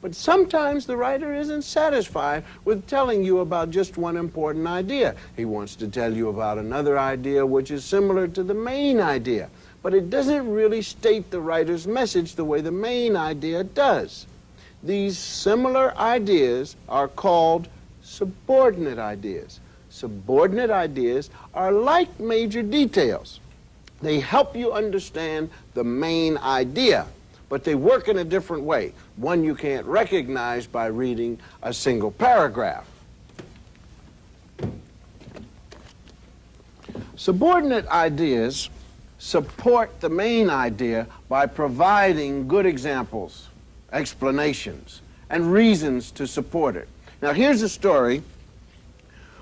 But sometimes the writer isn't satisfied with telling you about just one important idea. He wants to tell you about another idea which is similar to the main idea. But it doesn't really state the writer's message the way the main idea does. These similar ideas are called subordinate ideas. Subordinate ideas are like major details. They help you understand the main idea, but they work in a different way, one you can't recognize by reading a single paragraph. Subordinate ideas support the main idea by providing good examples, explanations, and reasons to support it. Now, here's a story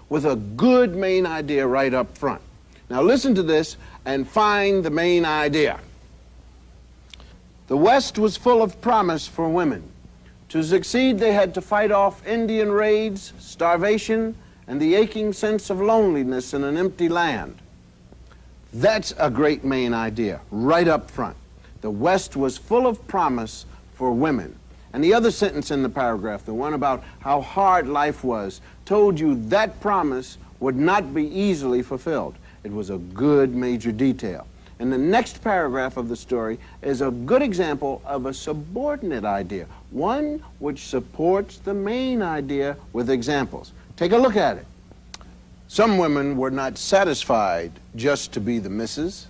with a good main idea right up front. Now, listen to this and find the main idea. The West was full of promise for women. To succeed, they had to fight off Indian raids, starvation, and the aching sense of loneliness in an empty land. That's a great main idea, right up front. The West was full of promise for women. And the other sentence in the paragraph, the one about how hard life was, told you that promise would not be easily fulfilled. It was a good major detail. And the next paragraph of the story is a good example of a subordinate idea, one which supports the main idea with examples. Take a look at it. Some women were not satisfied just to be the missus.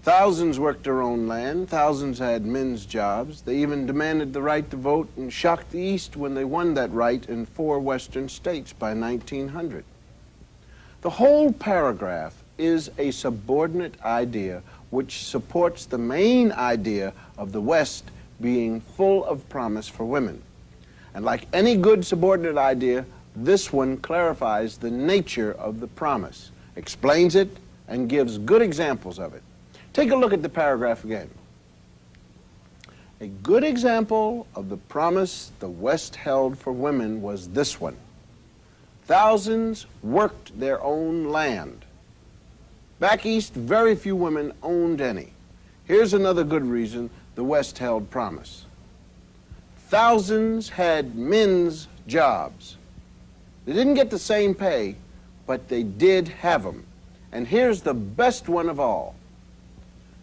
Thousands worked their own land. Thousands had men's jobs. They even demanded the right to vote and shocked the East when they won that right in 4 Western states by 1900. The whole paragraph is a subordinate idea which supports the main idea of the West being full of promise for women. And like any good subordinate idea, this one clarifies the nature of the promise, explains it, and gives good examples of it. Take a look at the paragraph again. A good example of the promise the West held for women was this one. Thousands worked their own land. Back East, very few women owned any. Here's another good reason the West held promise. Thousands had men's jobs. They didn't get the same pay, but they did have them. And here's the best one of all.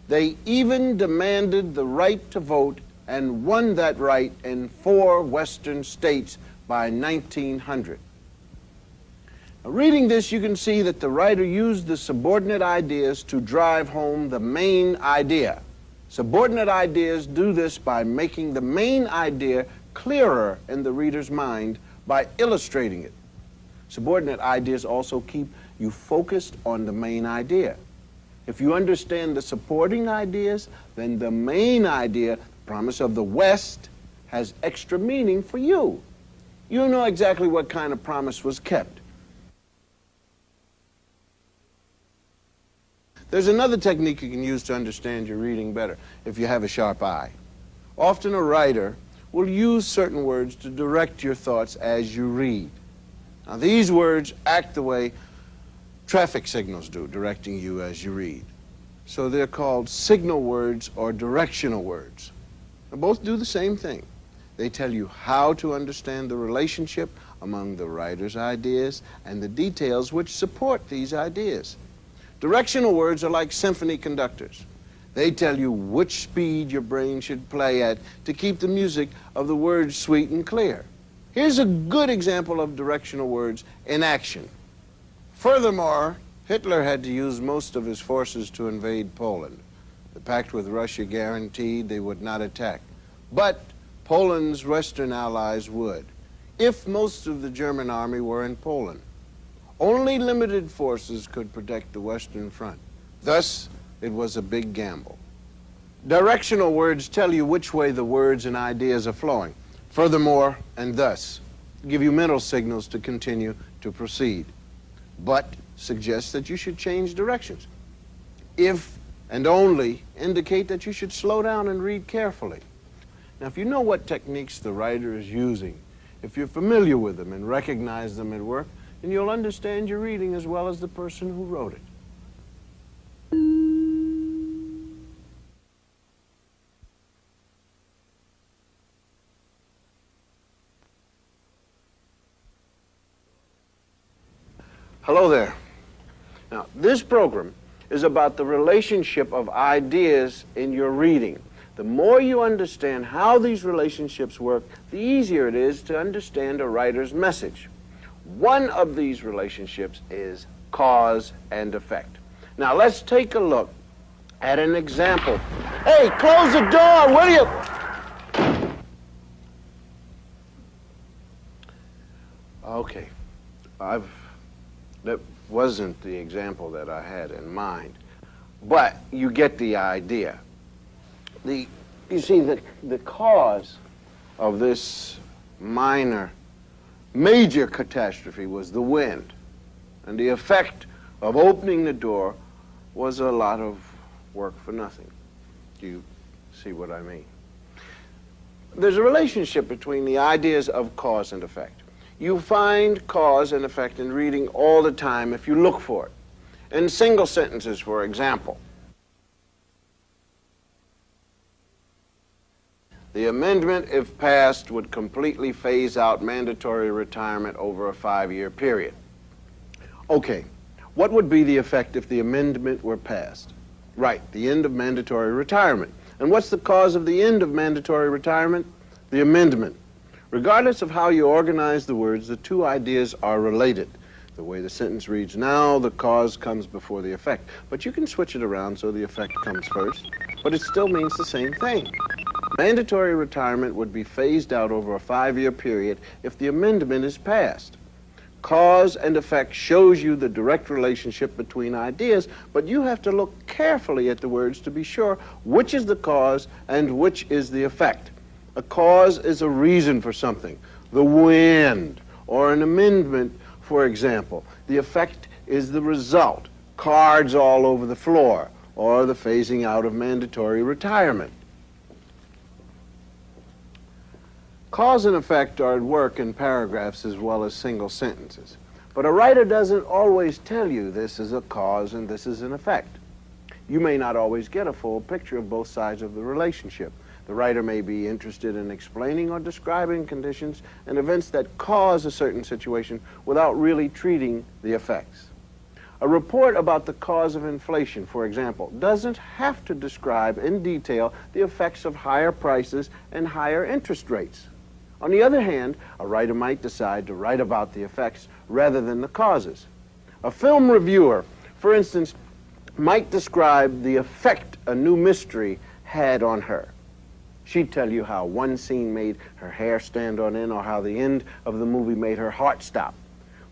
They even demanded the right to vote and won that right in 4 Western states by 1900. Now, reading this, you can see that the writer used the subordinate ideas to drive home the main idea. Subordinate ideas do this by making the main idea clearer in the reader's mind by illustrating it. Subordinate ideas also keep you focused on the main idea. If you understand the supporting ideas, then the main idea, the promise of the West, has extra meaning for you. You know exactly what kind of promise was kept. There's another technique you can use to understand your reading better if you have a sharp eye. Often a writer will use certain words to direct your thoughts as you read. Now, these words act the way traffic signals do, directing you as you read. So they're called signal words or directional words. They both do the same thing. They tell you how to understand the relationship among the writer's ideas and the details which support these ideas. Directional words are like symphony conductors. They tell you which speed your brain should play at to keep the music of the words sweet and clear. Here's a good example of directional words in action. Furthermore, Hitler had to use most of his forces to invade Poland. The pact with Russia guaranteed they would not attack. But Poland's Western allies would, if most of the German army were in Poland. Only limited forces could protect the Western Front. Thus, it was a big gamble. Directional words tell you which way the words and ideas are flowing. Furthermore, and thus, give you mental signals to continue to proceed, but suggest that you should change directions. If and only indicate that you should slow down and read carefully. Now, if you know what techniques the writer is using, if you're familiar with them and recognize them at work, then you'll understand your reading as well as the person who wrote it. Hello there. Now, this program is about the relationship of ideas in your reading. The more you understand how these relationships work, the easier it is to understand a writer's message. One of these relationships is cause and effect. Now, let's take a look at an example. Hey, close the door, will you? Okay, that wasn't the example that I had in mind, but you get the idea. You see, the cause of this major catastrophe was the wind, and the effect of opening the door was a lot of work for nothing. Do you see what I mean? There's a relationship between the ideas of cause and effect. You find cause and effect in reading all the time if you look for it. In single sentences, for example. The amendment, if passed, would completely phase out mandatory retirement over a 5-year period. Okay, what would be the effect if the amendment were passed? Right, the end of mandatory retirement. And what's the cause of the end of mandatory retirement? The amendment. Regardless of how you organize the words, the two ideas are related. The way the sentence reads now, the cause comes before the effect. But you can switch it around so the effect comes first, but it still means the same thing. Mandatory retirement would be phased out over a 5-year period if the amendment is passed. Cause and effect shows you the direct relationship between ideas, but you have to look carefully at the words to be sure which is the cause and which is the effect. A cause is a reason for something, the wind, or an amendment, for example. The effect is the result, cards all over the floor, or the phasing out of mandatory retirement. Cause and effect are at work in paragraphs as well as single sentences. But a writer doesn't always tell you this is a cause and this is an effect. You may not always get a full picture of both sides of the relationship. The writer may be interested in explaining or describing conditions and events that cause a certain situation without really treating the effects. A report about the cause of inflation, for example, doesn't have to describe in detail the effects of higher prices and higher interest rates. On the other hand, a writer might decide to write about the effects rather than the causes. A film reviewer, for instance, might describe the effect a new mystery had on her. She'd tell you how one scene made her hair stand on end or how the end of the movie made her heart stop.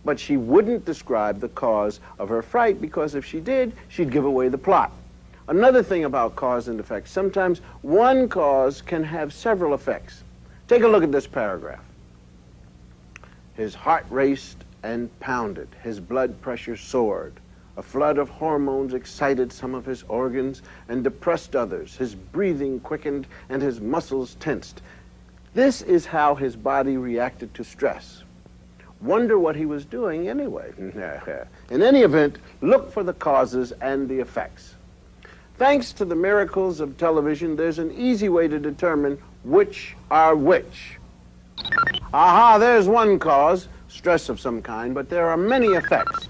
But she wouldn't describe the cause of her fright, because if she did, she'd give away the plot. Another thing about cause and effect, sometimes one cause can have several effects. Take a look at this paragraph. His heart raced and pounded. His blood pressure soared. A flood of hormones excited some of his organs and depressed others. His breathing quickened and his muscles tensed. This is how his body reacted to stress. Wonder what he was doing anyway. In any event, look for the causes and the effects. Thanks to the miracles of television, there's an easy way to determine which are which. Aha, there's one cause, stress of some kind, but there are many effects.